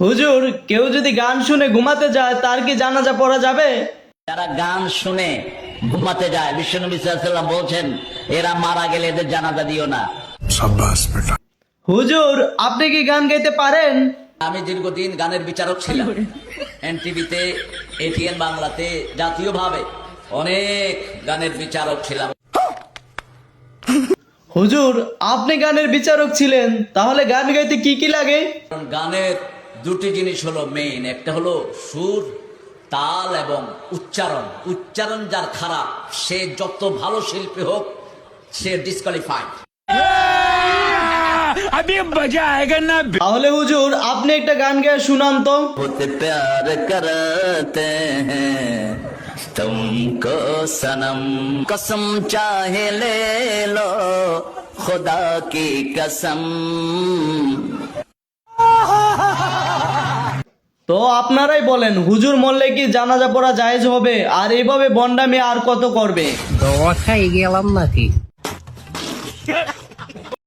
হুজুর, কেউ যদি গান শুনে ঘুমাতে যায় তার কি জানাজা পড়া যাবে? যারা গান শুনে ঘুমাতে যায়, বিশ্বনবী সাল্লাল্লাহু আলাইহি ওয়াসাল্লাম বলছেন এরা মারা গেলে এদের জানাজা দিও না। হুজুর, আপনি কি গান গাইতে পারেন? আমি দীর্ঘদিন গানের বিচারক ছিলাম। এনটিভিতে, এটিএন বাংলাতে, জাতীয়ভাবে অনেক গানের বিচারক ছিলাম। হুজুর, আপনি গানের বিচারক ছিলেন, তাহলে গান গাইতে কি কি লাগে? কারণ গানের দুটি জিনিস হলো মেইন, একটা হলো সুর, তাল এবং উচ্চারণ। উচ্চারণ যার খারাপ সে যত ভালো শিল্পী হোক সে ডিসকোয়ালিফাইড। তাহলে হুজুর, আপনি একটা গান গেয়ে শুনান তো। बहुत प्यार करते हैं तुमको सनम, कसम चाहे ले लो खुदा की कसम। তো আপনারাই বলেন, হুজুর মরলে কি জানাজা পড়া জায়েজ হবে? আর এইভাবে বন্ডামি আর কত করবে? তো খাই গেলাম নাকি?